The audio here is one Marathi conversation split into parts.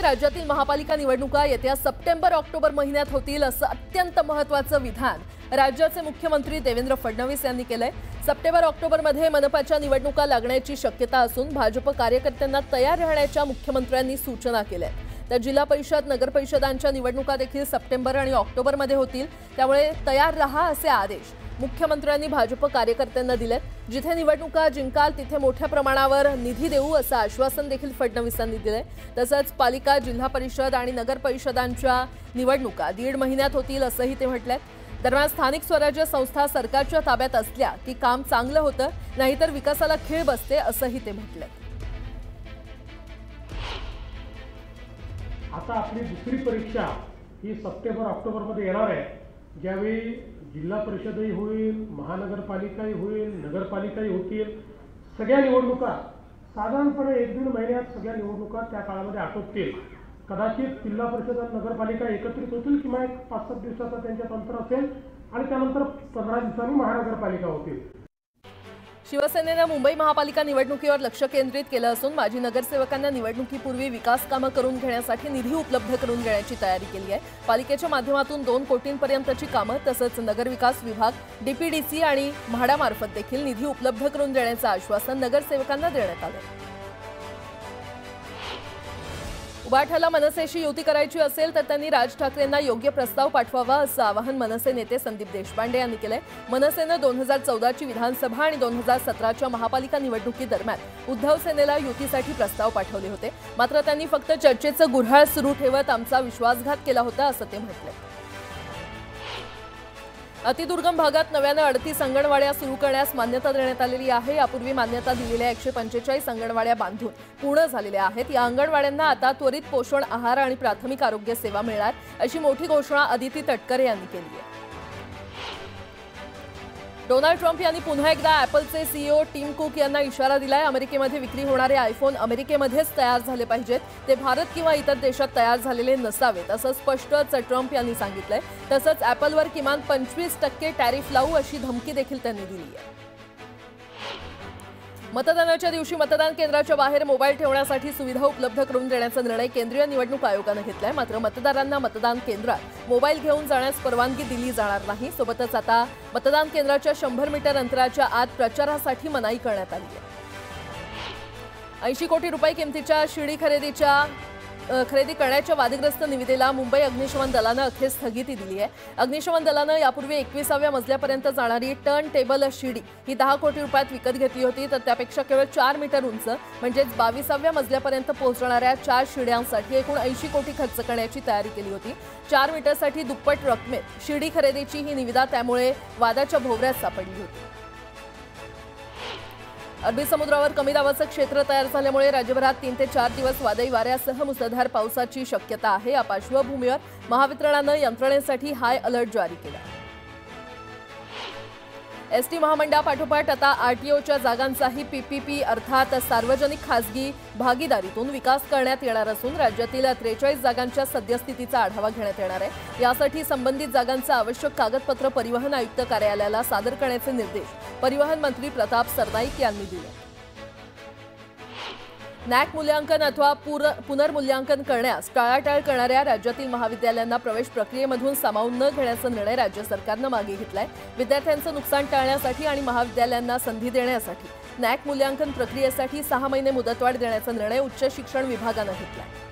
राज्यातील महापालिका निवडणुका येत्या सप्टेंबर-ऑक्टोबर महिन्यात होतील असं अत्यंत महत्त्वाचं विधान राज्याचे मुख्यमंत्री देवेंद्र फडणवीस यांनी केलंय। सप्टेंबर-ऑक्टोबर मध्ये मनपाच्या निवडणुका लागण्याची शक्यता असून भाजप कार्यकर्त्यांना तयार राहण्याच्या मुख्यमंत्र्यांनी सूचना केल्या। तर जिल्हा परिषद नगर परिषदांच्या निवडणुका देखील सप्टेंबर आणि ऑक्टोबर मध्ये होतील, त्यामुळे तयार रहा असे आदेश मुख्यमंत्र्यांनी भाजप कार्यकर्त्यांना दिलेत। जिथे निवडणुका जिंकाल तिथे मोठ्या प्रमाणावर निधी देऊ असं आश्वासन देखील फडणवीसांनी दिले। तसंच पालिका जिल्हा परिषद आणि नगर परिषदांच्या निवडणुका 1.5 महिन्यात होतील असंही ते म्हटलेत। दरम्यान स्थानिक स्वराज्य संस्था सरकारच्या ताब्यात असल्या की काम चांगलं होतं, नाहीतर विकासाला खीळ बसते असंही ते म्हटले। आता आपली दुसरी परीक्षा ही सप्टेंबर-ऑक्टोबर मध्ये येणार आहे, ज्यावेळी जिल्हा परिषदही होईल, महानगरपालिकाही होईल, नगरपालिकाही होतील। सगळ्या निवडणुका साधारणपणे 1-1.5 महिन्यात सगळ्या निवडणुका त्या काळामध्ये आटोपतील। कदाचित जिल्हा परिषद आणि नगरपालिका एकत्रित होतील किंवा 5-7 दिवसाचा त्यांच्यात अंतर असेल आणि त्यानंतर 15 दिवसांनी महानगरपालिका होतील। शिवसेनेने मुंबई महापालिका निवडणुकीवर लक्ष केंद्रित केलं असून माजी नगरसेवकांना निवडणुकीपूर्वी विकास कामं करून घेण्यासाठी निधी उपलब्ध करून देण्याची तयारी केली आहे। पालिकेच्या माध्यमातून 2 कोटींपर्यंतची कामं तसंच नगरविकास विभाग, डीपीडीसी आणि म्हाडामार्फत देखील निधी उपलब्ध करून देण्याचं आश्वासन नगरसेवकांना देण्यात आलं। उबाठाला मनसेशी युती करायची असेल तर त्यांनी राज ठाकरेंना योग्य प्रस्ताव पाठवावा असं आवाहन मनसे नेते संदीप देशपांडे यांनी केलंय। मनसेनं 2014ची विधानसभा आणि 2017च्या महापालिका निवडणुकीदरम्यान उद्धव सेनेला युतीसाठी प्रस्ताव पाठवले होते, मात्र त्यांनी फक्त चर्चेचं गुऱ्हाळ सुरू ठेवत आमचा विश्वासघात केला होता असं ते म्हटले। अतिदुर्गम भागात नव्याने 38 अंगणवाड्या सुरू करण्यास मान्यता देण्यात आलेली आहे। यापूर्वी मान्यता दिलेल्या 145 अंगणवाड्या बांधून पूर्ण झालेल्या आहेत। या अंगणवाड्यांना आता त्वरित पोषण आहार आणि प्राथमिक आरोग्य सेवा मिळणार अशी मोठी घोषणा अदिती तटकरे यांनी केली आहे। डोनाल्ड ट्रम्प यांनी पुन्हा एकदा ॲपलचे सीईओ टिम कुक यांना इशारा दिलाय। अमेरिकेमध्ये विक्री होणारे आयफोन अमेरिकेमध्येच तयार झाले पाहिजेत, ते भारत किंवा इतर देशात तयार झालेले नसावेत असं स्पष्टच ट्रम्प यांनी सांगितलंय। तसंच ॲपलवर किमान 25% टॅरिफ लावू अशी धमकी देखील त्यांनी दिली आहे। मतदानाच्या दिवशी मतदान केंद्राच्या बाहेर मोबाईल ठेवण्यासाठी सुविधा उपलब्ध करून देण्याचा निर्णय केंद्रीय निवडणूक आयोगाने घेतलाय। मात्र मतदारांना मतदान केंद्रात मोबाईल घेऊन जाण्यास परवानगी दिली जाणार नाही। सोबतच आता मतदान केंद्राच्या 100 मीटर अंतराच्या आत प्रचारासाठी मनाई करण्यात आली आहे। 80 कोटी रुपये किमतीच्या शिडी खरेदी करण्याच्या वादग्रस्त निविदेला मुंबई अग्निशमन दलानं अखेर स्थगिती दिली आहे। अग्निशमन दलानं यापूर्वी 21व्या मजल्यापर्यंत जाणारी टर्न टेबल शिडी ही 10 कोटी रुपयात विकत घेतली होती, तर त्यापेक्षा केवळ 4 मीटर उंच म्हणजेच 22व्या मजल्यापर्यंत पोहोचणाऱ्या 4 शिड्यांसाठी एकूण 80 कोटी खर्च करण्याची तयारी केली होती। 4 मीटरसाठी दुप्पट रकमेत शिडी खरेदीची ही निविदा त्यामुळे वादाच्या भोवऱ्यात सापडली होती। अरबी समुद्रावर कमी दाबाचं क्षेत्र तयार झाल्यामुळे राज्यभरात 3 ते 4 दिवस वादळी वाऱ्यासह मुसळधार पावसाची शक्यता आहे। या पार्श्वभूमीवर महावितरणानं यंत्रणेसाठी हाय अलर्ट जारी केला। एसटी महामंडळापाठोपाठ आता आरटीओच्या जागांचाही पीपीपी अर्थात सार्वजनिक खासगी भागीदारीतून विकास करण्यात येणार असून राज्यातील 43 जागांच्या सद्यस्थितीचा आढावा घेण्यात येणार आहे। यासाठी संबंधित जागांचं आवश्यक कागदपत्र परिवहन आयुक्त कार्यालयाला सादर करण्याचे निर्देश परिवहन मंत्री प्रताप सरनाईक यांनी दिले। नॅक मूल्यांकन अथवा पुनर्मूल्यांकन करण्यास टाळाटाळ करणाऱ्या राज्यातील महाविद्यालयांना प्रवेश प्रक्रियेमधून सामावून न घेण्याचा निर्णय राज्य सरकारनं मागे घेतलाय। विद्यार्थ्यांचं नुकसान टाळण्यासाठी आणि महाविद्यालयांना संधी देण्यासाठी नॅक मूल्यांकन प्रक्रियेसाठी 6 महिने मुदतवाढ देण्याचा निर्णय उच्च शिक्षण विभागानं घेतलाय।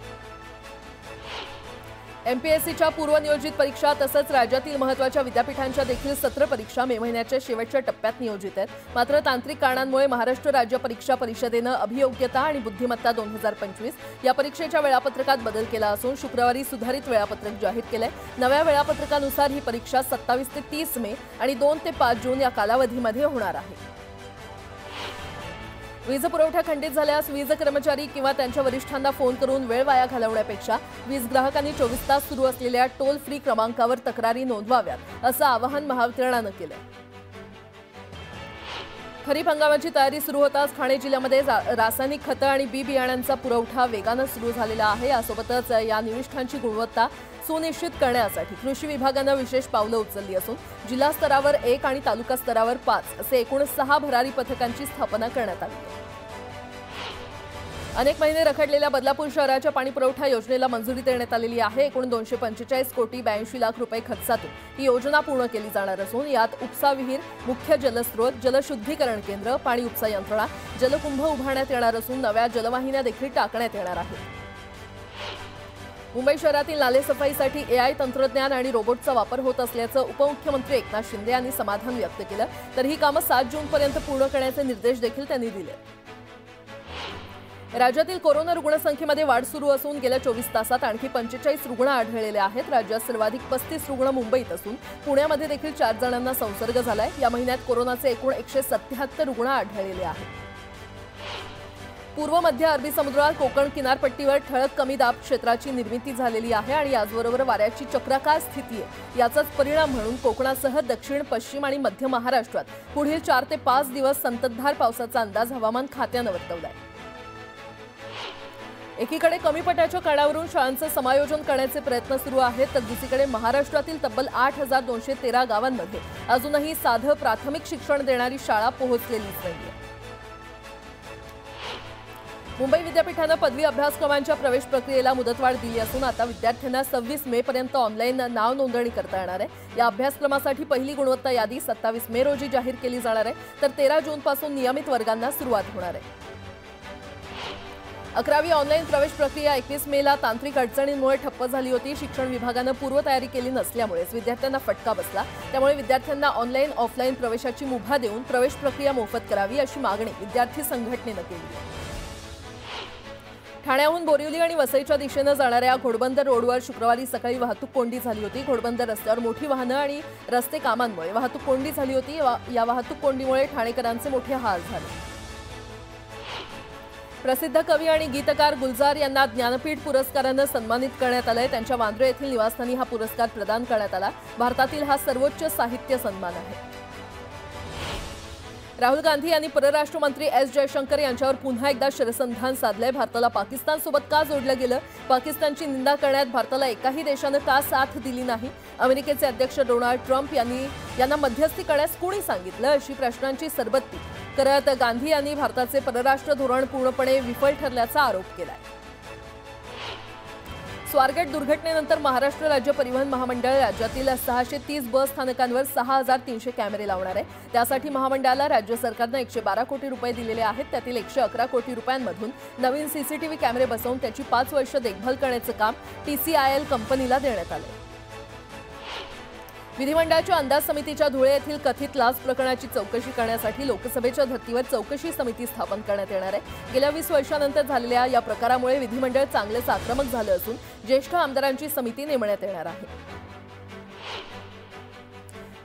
एमपीएससीच्या पूर्वनियोजित परीक्षा तसंच राज्यातील महत्त्वाच्या विद्यापीठांच्या देखील सत्र परीक्षा मे महिन्याच्या शेवटच्या टप्प्यात नियोजित आहेत। मात्र तांत्रिक कारणांमुळे महाराष्ट्र राज्य परीक्षा परिषदेनं अभियोग्यता आणि बुद्धिमत्ता 2025 या परीक्षेच्या वेळापत्रकात बदल केला असून शुक्रवारी सुधारित वेळापत्रक जाहीर केलंय। नव्या वेळापत्रकानुसार ही परीक्षा 27 ते 30 मे आणि 2 ते 5 जून या कालावधीमध्ये होणार आहे। वीज पुरवठा खंडित झाल्यास वीज कर्मचारी किंवा त्यांच्या वरिष्ठांना फोन करून वेळ वाया घालवण्यापेक्षा वीज ग्राहकांनी 24 तास सुरू असलेल्या टोल फ्री क्रमांकावर तक्रारी नोंदवाव्यात असं आवाहन महावितरणानं केलंय। खरीप हंगामाची तयारी सुरू होताच ठाणे जिल्ह्यामध्ये रासायनिक खतं आणि बी बियाण्यांचा पुरवठा वेगानं सुरू झालेला आहे। यासोबतच या निविष्ठांची गुणवत्ता सुनिश्चित करण्यासाठी कृषी विभागानं विशेष पावलं उचलली असून जिल्हा स्तरावर 1 आणि तालुका स्तरावर 5 असे एकूण 6 भरारी पथकांची स्थापना करण्यात आली आहे। अनेक महिने रखडलेल्या बदलापूर शहराच्या पाणीपुरवठा योजनेला मंजुरी देण्यात आलेली आहे। एकूण 245 कोटी 82 लाख रुपये खर्चातून ही योजना पूर्ण केली जाणार असून यात उपसा विहीर, मुख्य जलस्रोत, जलशुद्धीकरण केंद्र, पाणी उपसा यंत्रणा, जलकुंभ उभारण्यात येणार असून नव्या जलवाहिन्या देखील टाकण्यात येणार आहेत। मुंबई शहरातील नाले सफाईसाठी AI तंत्रज्ञान आणि रोबोटचा वापर होत असल्याचं उपमुख्यमंत्री एकनाथ शिंदे यांनी समाधान व्यक्त केलं। तर ही कामं 7 जूनपर्यंत पूर्ण करण्याचे निर्देश देखील त्यांनी दिले। राज्यातील कोरोना रुग्णसंख्येमध्ये वाढ सुरू असून गेल्या 24 तासात आणखी 45 रुग्ण आढळलेले आहेत। राज्यात सर्वाधिक 35 रुग्ण मुंबईत असून पुण्यामध्ये देखील 4 जणांना संसर्ग झालाय। या महिन्यात कोरोनाचे एकूण 177 रुग्ण आढळलेले आहेत। पूर्व मध्य अरबी समुद्रात कोकण किनारपट्टीवर ठळक कमी दाब क्षेत्राची निर्मिती झालेली आहे आणि याचबरोबर वाऱ्याची चक्राकार स्थिती आहे। याचाच परिणाम म्हणून कोकणासह दक्षिण, पश्चिम आणि मध्य महाराष्ट्रात पुढील 4 ते 5 दिवस संततधार पावसाचा अंदाज हवामान खात्यानं वर्तवलाय। एकीकडे कमी पटाच्या काळावरून शाळांचं समायोजन करण्याचे प्रयत्न सुरू आहेत, तर दुसरीकडे महाराष्ट्रातील तब्बल 8213 गावांमध्ये अजूनही साधं प्राथमिक शिक्षण देणारी शाळा पोहोचलेलीच नाहीये। मुंबई विद्यापीठानं पदवी अभ्यासक्रमांच्या प्रवेश प्रक्रियेला मुदतवाढ दिली असून आता विद्यार्थ्यांना 26 मे पर्यंत ऑनलाईन नाव नोंदणी करता येणार आहे। या अभ्यासक्रमासाठी पहिली गुणवत्ता यादी 27 मे रोजी जाहीर केली जाणार आहे, तर 13 जूनपासून नियमित वर्गांना सुरुवात होणार आहे। 11वी ऑनलाईन प्रवेश प्रक्रिया 21 मेला तांत्रिक अडचणींमुळे ठप्प झाली होती। शिक्षण विभागानं पूर्वतयारी केली नसल्यामुळेच विद्यार्थ्यांना फटका बसला। त्यामुळे विद्यार्थ्यांना ऑनलाईन ऑफलाईन प्रवेशाची मुभा देऊन प्रवेश प्रक्रिया मोफत करावी अशी मागणी विद्यार्थी संघटनेनं केली आहे। ठाण्याहून बोरिवली आणि वसईच्या दिशेनं जाणाऱ्या घोडबंदर रोडवर शुक्रवारी सकाळी वाहतूक कोंडी झाली होती। घोडबंदर रस्त्यावर मोठी वाहनं आणि रस्ते कामांमुळे वाहतूक कोंडी झाली होती। या वाहतूक कोंडीमुळे ठाणेकरांचे मोठे हाल झाले। प्रसिद्ध कवी आणि गीतकार गुलजार यांना ज्ञानपीठ पुरस्कारानं सन्मानित करण्यात आलंय। त्यांच्या वांद्रे येथील निवासस्थानी हा पुरस्कार प्रदान करण्यात आला। भारतातील हा सर्वोच्च साहित्य सन्मान आहे। राहुल गांधी यांनी परराष्ट्र मंत्री एस जयशंकर यांच्यावर पुन्हा एकदा शरसंधान साधलंय। भारताला पाकिस्तानसोबत का जोडलं गेलं, पाकिस्तानची निंदा करण्यात भारताला एकाही देशानं का साथ दिली नाही, अमेरिकेचे अध्यक्ष डोनाल्ड ट्रम्प यांना मध्यस्थी करण्यास कोणी सांगितलं, अशी प्रश्नांची सरबत्ती करत गांधी यांनी भारताचे परराष्ट्र धोरण पूर्णपणे विफल ठरल्याचा आरोप केलाय। स्वारगेट दुर्घटनेनंतर महाराष्ट्र राज्य परिवहन महामंडळ राज्यातील 630 बस स्थानकांवर 6300 कॅमेरे लावणार आहे। त्यासाठी महामंडळाला राज्य सरकारनं 112 कोटी रुपये दिलेले आहेत। त्यातील 111 कोटी रुपयांमधून नवीन सीसीटीव्ही कॅमेरे बसवून त्याची 5 वर्ष देखभाल करण्याचं काम TCIL कंपनीला देण्यात आलं। विधिमंडळाच्या अंदाज समितीच्या धुळे येथील कथित लाच प्रकरणाची चौकशी करण्यासाठी लोकसभेच्या धर्तीवर चौकशी समिती स्थापन करण्यात येणार आहे। गेल्या 20 वर्षांनंतर झालेल्या या प्रकारामुळे विधिमंडळ चांगलेच आक्रमक झालं असून ज्येष्ठ आमदारांची समिती नेमण्यात येणार आहे।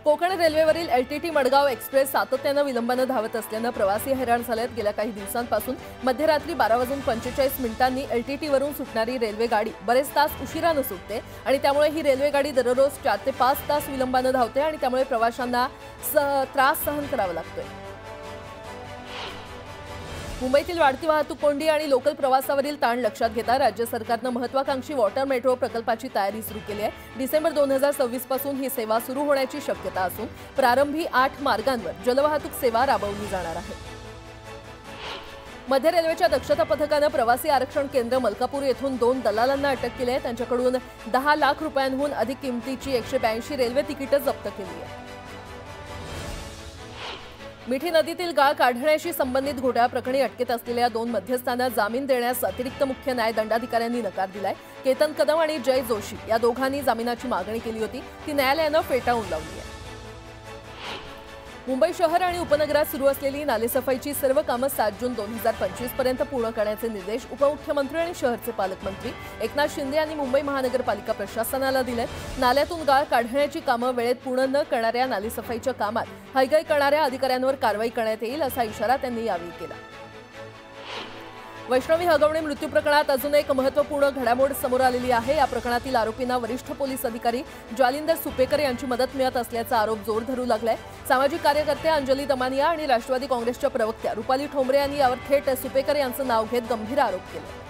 कोकण रेल्वेवरील LTT मडगाव एक्सप्रेस सातत्यानं विलंबानं धावत असल्यानं प्रवासी हैराण झालेत। गेल्या काही दिवसांपासून मध्यरात्री 12:45 LTT वरून सुटणारी रेल्वे गाडी बरेच तास उशिरानं सुटते आणि त्यामुळे ही रेल्वे गाडी दररोज 4 ते 5 तास विलंबानं धावते आणि त्यामुळे प्रवाशांना त्रास सहन करावा लागतोय। मुंबईतील वाढती वाहतूक कोंडी आणि लोकल प्रवासावरील ताण लक्षात घेता राज्य सरकारनं महत्त्वाकांक्षी वॉटर मेट्रो प्रकल्पाची तयारी सुरू केली आहे। डिसेंबर 2026 पासून ही सेवा सुरू होण्याची शक्यता असून प्रारंभी 8 मार्गांवर जलवाहतूक सेवा राबवली जाणार आहे। मध्य रेल्वेच्या दक्षता पथकानं प्रवासी आरक्षण केंद्र मलकापूर येथून 2 दलालांना अटक केली आहे। त्यांच्याकडून 10 लाख रुपयांहून अधिक किमतीची 182 रेल्वे तिकीटं जप्त केली आहेत। मिठी नदीतील गाळ काढण्याशी संबंधित घोटाळ्याप्रकरणी अटकेत असलेल्या 2 मध्यस्थांना जामीन देण्यास अतिरिक्त मुख्य न्याय दंडाधिकाऱ्यांनी नकार दिलाय। केतन कदम आणि जय जोशी या दोघांनी जामिनाची मागणी केली होती, ती न्यायालयानं फेटाळून लावली आहे। मुंबई शहर आणि उपनगरात सुरू असलेली नालेसफाईची सर्व कामं 7 जून 2025 पर्यंत पूर्ण करण्याचे निर्देश उपमुख्यमंत्री आणि शहरचे पालकमंत्री एकनाथ शिंदे यांनी मुंबई महानगरपालिका प्रशासनाला दिलेत। नाल्यातून गाळ काढण्याची कामं वेळेत पूर्ण न करणाऱ्या नालेसफाईच्या कामात हयगय करणाऱ्या अधिकाऱ्यांवर कारवाई करण्यात येईल असा इशारा त्यांनी यावेळी केला। वैष्णवी हगवणे मृत्यू प्रकरणात अजून एक महत्त्वपूर्ण घडामोड समोर आलेली आहे। या प्रकरणातील आरोपींना वरिष्ठ पोलीस अधिकारी जालिंदर सुपेकर यांची मदत मिळत असल्याचा आरोप जोर धरू लागलाय। सामाजिक कार्यकर्त्या अंजली दमानिया आणि राष्ट्रवादी काँग्रेसच्या प्रवक्त्या रुपाली ठोंबरे यांनी यावर थेट सुपेकर यांचं नाव घेत गंभीर आरोप केले।